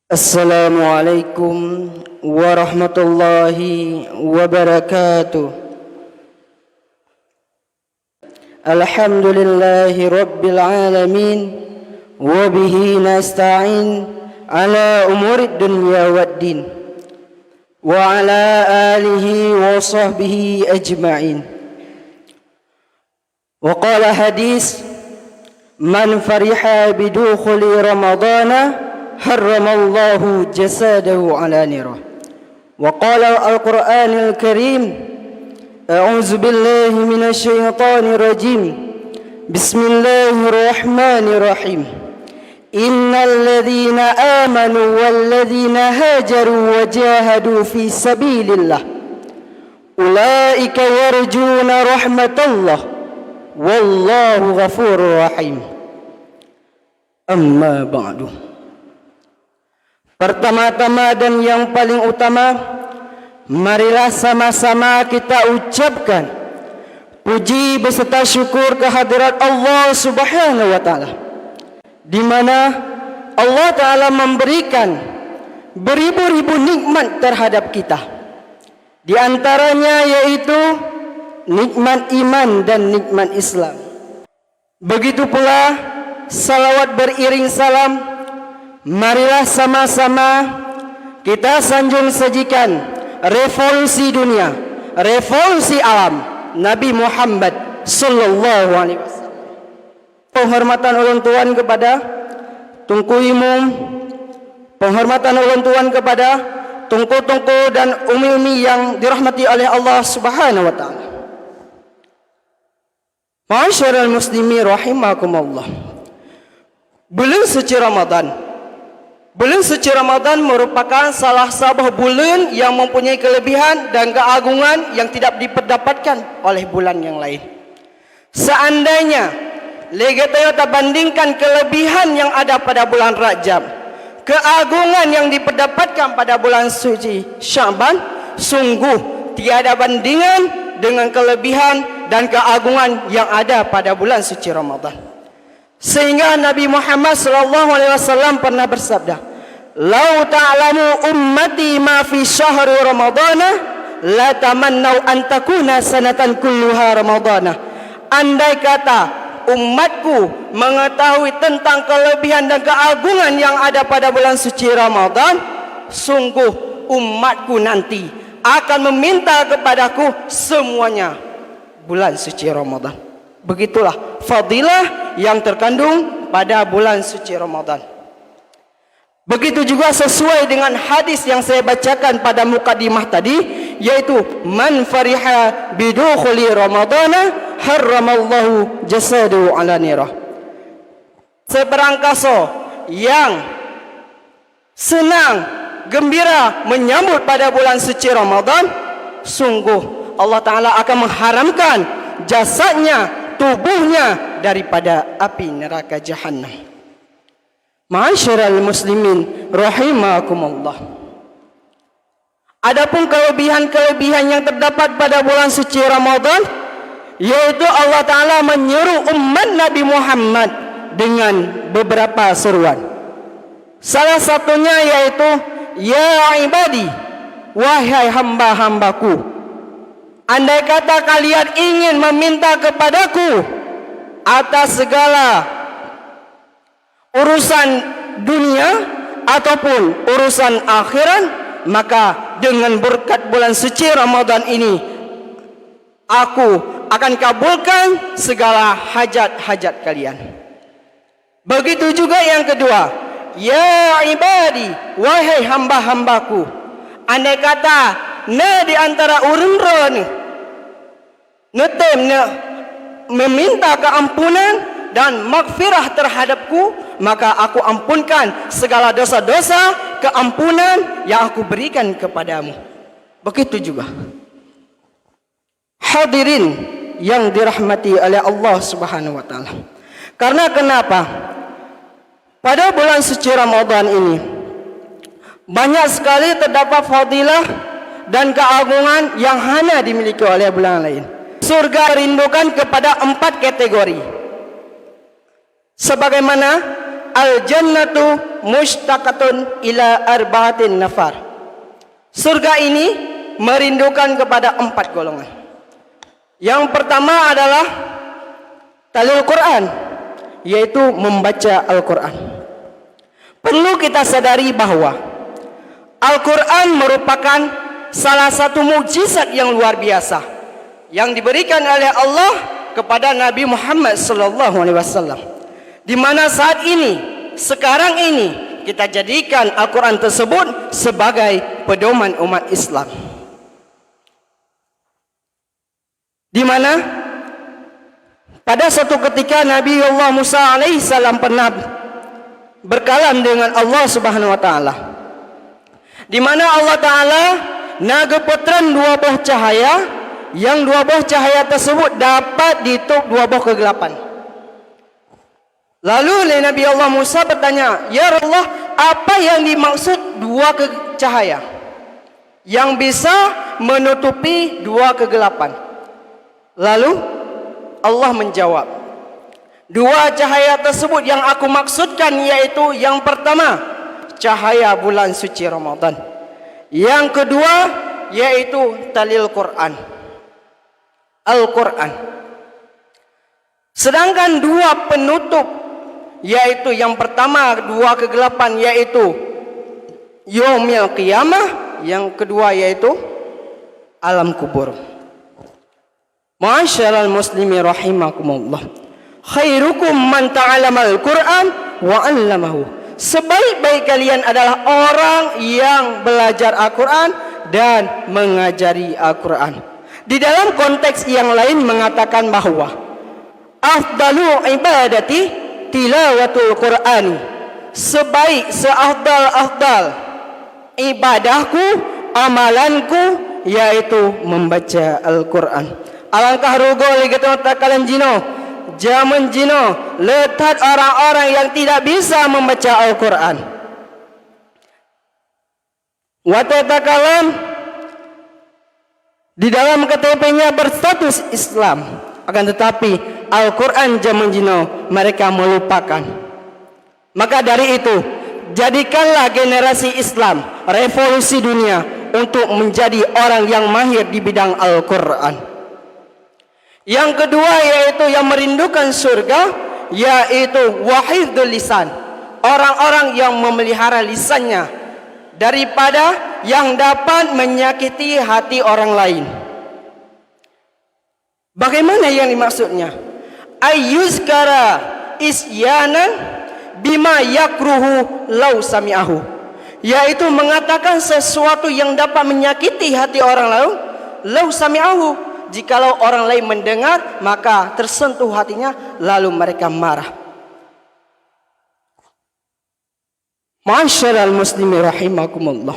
Assalamualaikum warahmatullahi wabarakatuh. Alhamdulillahi rabbil alamin, wa bihi nasta'in ala umurid dunya waddin, wa ala alihi wa sahbihi ajma'in. Wa qala hadis, man fariha bidukhuli ramadana harramallahu jasadahu ala nirah. Wa qala al-Qur'anil Karim, a'udzu billahi minasy syaithanir rajim. Bismillahirrahmanirrahim. Innal ladzina amanu wal ladzina hajaru wa jahadu fi sabilillah ulaika yarjuna rahmatallah wallahu ghafurur rahim. Amma ba'du. Pertama-tama dan yang paling utama, marilah sama-sama kita ucapkan puji beserta syukur kehadirat Allah Subhanahu wa taala, di mana Allah taala memberikan beribu-ribu nikmat terhadap kita. Di antaranya yaitu nikmat iman dan nikmat Islam. Begitu pula salawat beriring salam, marilah sama-sama kita sanjung sajikan revolusi dunia, revolusi alam Nabi Muhammad sallallahu alaihi wasallam. Penghormatan ulun tuan kepada Tunku Imum, penghormatan ulun tuan kepada tungku-tungku dan umi-umi yang dirahmati oleh Allah Subhanahu wa taala. Ma'asyiral muslimin rahimakumullah. Bulan suci Ramadan, bulan suci Ramadan merupakan salah satu bulan yang mempunyai kelebihan dan keagungan yang tidak didapatkan oleh bulan yang lain. Seandainya kita bandingkan kelebihan yang ada pada bulan Rajab, keagungan yang didapatkan pada bulan suci Syaban, sungguh tiada bandingan dengan kelebihan dan keagungan yang ada pada bulan suci Ramadan. Sehingga Nabi Muhammad sallallahu alaihi wasallam pernah bersabda, "Lau ta'lamu ummati ma fi syahri ramadana la tamannau an takuna sanatan kulluha ramadana." Andai kata umatku mengetahui tentang kelebihan dan keagungan yang ada pada bulan suci Ramadan, sungguh umatku nanti akan meminta kepadaku semuanya bulan suci Ramadan. Begitulah fadilah yang terkandung pada bulan suci Ramadan. Begitu juga sesuai dengan hadis yang saya bacakan pada mukadimah tadi, yaitu man fariha bidukhuli ramadana harramallahu jasadahu ala nirah. Seberang kaso yang senang, gembira menyambut pada bulan suci Ramadan, sungguh Allah Ta'ala akan mengharamkan jasadnya, tubuhnya daripada api neraka Jahannam. Ma'asyiral muslimin rahimakumullah. Adapun kelebihan-kelebihan yang terdapat pada bulan suci Ramadan, yaitu Allah Ta'ala menyeru umat Nabi Muhammad dengan beberapa seruan. Salah satunya yaitu, ya ibadi, wahai hamba-hambaku, andai kata kalian ingin meminta kepadaku atas segala urusan dunia ataupun urusan akhirat, maka dengan berkat bulan suci Ramadan ini aku akan kabulkan segala hajat-hajat kalian. Begitu juga yang kedua, ya ibadi, wahai hamba-hambaku, andai kata di antara urun ni netem meminta keampunan dan maghfirah terhadapku, maka aku ampunkan segala dosa-dosa, keampunan yang aku berikan kepadamu. Begitu juga hadirin yang dirahmati oleh Allah Subhanahu wa taala. Karena kenapa? Pada bulan suci Ramadan ini banyak sekali terdapat fadilah dan keagungan yang hanya dimiliki oleh bulan lain. Surga rindukan kepada 4 kategori. Sebagaimana al-jannatu mushtaqatun ila arba'atin nafar. Surga ini merindukan kepada 4 golongan. Yang pertama adalah talil Quran, yaitu membaca Al-Quran. Perlu kita sadari bahwa Al-Quran merupakan salah satu mukjizat yang luar biasa yang diberikan oleh Allah kepada Nabi Muhammad SAW, di mana saat ini, sekarang ini, kita jadikan Al-Quran tersebut sebagai pedoman umat Islam. Di mana pada suatu ketika Nabi Allah Musa alaihissalam pernah berkalam dengan Allah Subhanahu wa taala, di mana Allah taala nagepetran 2 buah cahaya, yang 2 buah cahaya tersebut dapat ditutup 2 buah kegelapan. Lalu Nabi Allah Musa bertanya, "Ya Allah, apa yang dimaksud 2 cahaya yang bisa menutupi 2 kegelapan?" Lalu Allah menjawab, 2 cahaya tersebut yang aku maksudkan yaitu yang pertama, cahaya bulan suci Ramadan. Yang kedua yaitu talil Quran, Al-Quran. Sedangkan 2 penutup, yaitu yang pertama 2 kegelapan yaitu yaumil qiyamah, yang kedua yaitu alam kubur. Ma'asyiral muslimin rahimakumullah, khairukum man ta'allamal Quran wa 'allamahu. Sebaik-baik kalian adalah orang yang belajar Al-Quran dan mengajari Al-Quran. Di dalam konteks yang lain mengatakan bahwa afdalu ibadati tilawatul Qur'ani, seafdal ibadahku, amalanku yaitu membaca Al-Quran. Alangkah rugo lihat kalian jino, zaman jino letak orang-orang yang tidak bisa membaca Al-Quran. Watatakalam di dalam KTP-nya berstatus Islam, akan tetapi Al-Quran zaman jino mereka melupakan. Maka dari itu, jadikanlah generasi Islam revolusi dunia untuk menjadi orang yang mahir di bidang Al-Quran. Yang kedua yaitu yang merindukan surga, yaitu wahidul lisan, orang-orang yang memelihara lisannya daripada yang dapat menyakiti hati orang lain. Bagaimana yang dimaksudnya? Ayyuzkara isyanan bima yakruhu law sami'ahu, yaitu mengatakan sesuatu yang dapat menyakiti hati orang lain, law sami'ahu, jikalau orang lain mendengar maka tersentuh hatinya lalu mereka marah. Ma'asyiral muslimin rahimakumullah,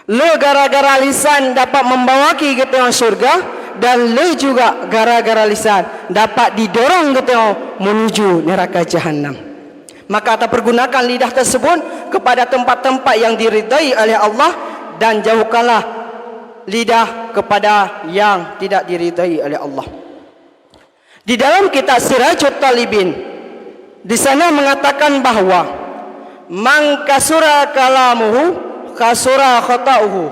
le gara-gara lisan dapat membawa kita ke surga, dan le juga gara-gara lisan dapat didorong kita menuju neraka jahanam. Maka kita pergunakan lidah tersebut kepada tempat-tempat yang diridai oleh Allah, dan jauhkanlah lidah kepada yang tidak diridai oleh Allah. Di dalam kitab Sirajut Talibin, di sana mengatakan bahwa man kasura kalamuhu kasura khata'uhu,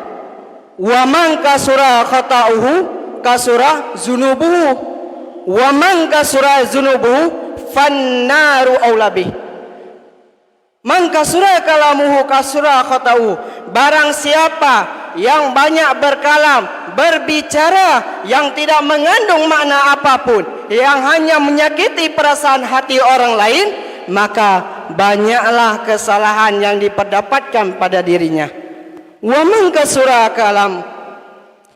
wa man kasura khata'uhu kasura zunubuhu, wa man kasura zunubuhu fannaru aulabih. Man kasura kalamuhu kasura khata'uhu, barang siapa yang banyak berkalam, berbicara yang tidak mengandung makna apapun, yang hanya menyakiti perasaan hati orang lain, maka banyaklah kesalahan yang diperdapatkan pada dirinya. Wa man kasura kalam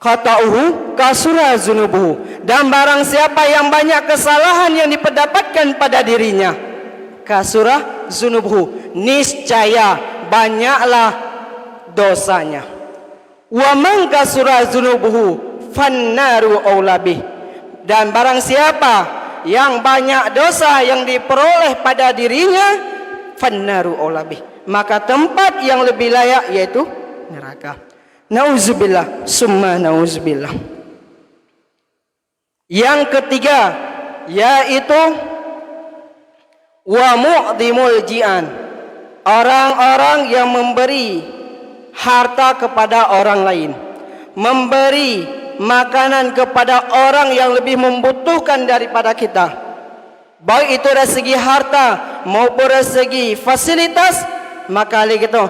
khata'uhu kasura zunubuhu, dan barang siapa yang banyak kesalahan yang diperdapatkan pada dirinya, kasura zunubuhu, niscaya banyaklah dosanya. Wa man kasura zunubuhu fannaru aulabih, dan barang siapa yang banyak dosa yang diperoleh pada dirinya, fannaru aulabih, maka tempat yang lebih layak yaitu neraka. Nauzubillah summa nauzubillah. Yang ketiga yaitu wa mu'dimul ji'an, orang-orang yang memberi harta kepada orang lain, memberi makanan kepada orang yang lebih membutuhkan daripada kita, baik itu dari segi harta maupun dari segi fasilitas, maka lagi tu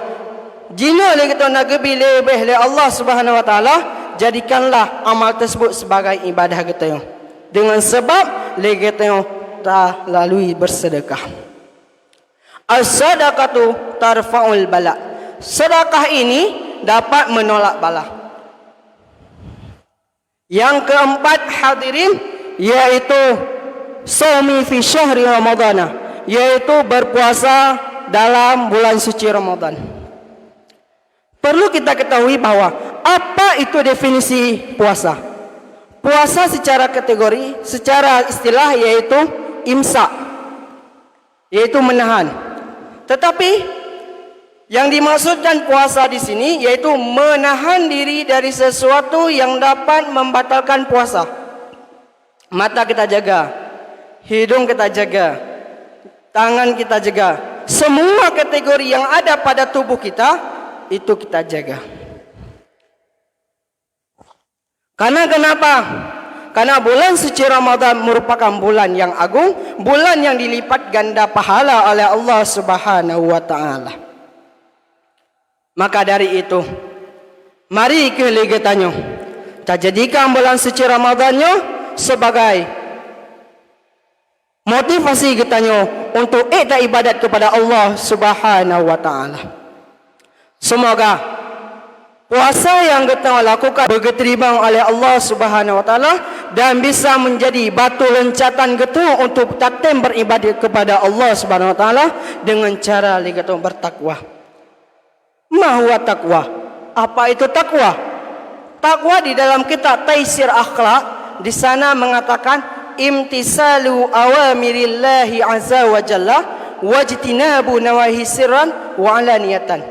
jina lagi tu nak lebih oleh Allah Subhanahu wa taala, jadikanlah amal tersebut sebagai ibadah kita dengan sebab lagi tu tak lalui bersedekah. As-sadaqatu tarfa'ul bala, sedekah ini dapat menolak bala. Yang keempat hadirin, yaitu shaumi fi syahri Ramadhan, yaitu berpuasa dalam bulan suci Ramadan. Perlu kita ketahui bahawa apa itu definisi puasa. Puasa secara kategori, secara istilah yaitu imsak, yaitu menahan. Tetapi yang dimaksudkan puasa di sini yaitu menahan diri dari sesuatu yang dapat membatalkan puasa. Mata kita jaga, hidung kita jaga, tangan kita jaga, semua kategori yang ada pada tubuh kita itu kita jaga. Karena kenapa? Karena bulan suci Ramadan merupakan bulan yang agung, bulan yang dilipat ganda pahala oleh Allah Subhanahu wa taala. Maka dari itu, mari kita tanya, kita jadikan bulan suci Ramadannya sebagai motivasi kita untuk ibadat kepada Allah Subhanahu wa taala. Semoga puasa yang kita lakukan diterima oleh Allah Subhanahu wa taala dan bisa menjadi batu loncatan kita untuk tatim beribadat kepada Allah Subhanahu wa taala dengan cara kita bertakwa. Mahwa takwa? Apa itu takwa? Takwa di dalam kitab Taisir Akhlak di sana mengatakan imtisalu awamirillahi azza wa jalla wajtinabu nawahi sirran wa alaniyatan,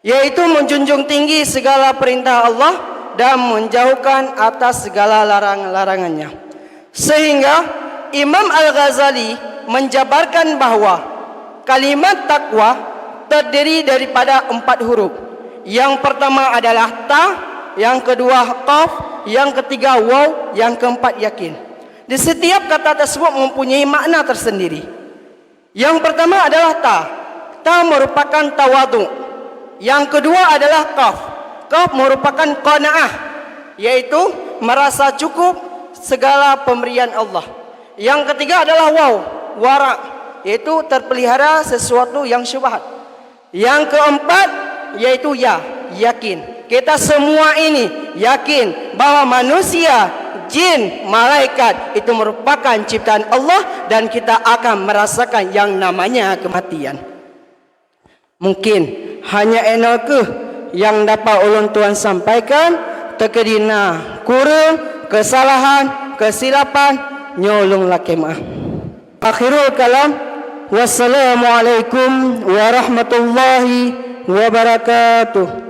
yaitu menjunjung tinggi segala perintah Allah dan menjauhkan atas segala larangan-larangannya. Sehingga Imam Al-Ghazali menjabarkan bahawa kalimat takwa terdiri daripada 4 huruf. Yang pertama adalah ta, yang kedua qaf, yang ketiga waw, yang keempat yakin. Di setiap kata tersebut mempunyai makna tersendiri. Yang pertama adalah ta. Ta merupakan tawadu. Yang kedua adalah qaf. Qaf merupakan qanaah, yaitu merasa cukup segala pemberian Allah. Yang ketiga adalah waw, wara, yaitu terpelihara sesuatu yang syubhat. Yang keempat yaitu ya, yakin. Kita semua ini yakin bahawa manusia, jin, malaikat itu merupakan ciptaan Allah dan kita akan merasakan yang namanya kematian. Mungkin hanya enakah yang dapat ulun tuan sampaikan, terkedina kurang, kesalahan, kesilapan, nyolong laki maaf. Akhirul kalam. Wassalamualaikum warahmatullahi wabarakatuh.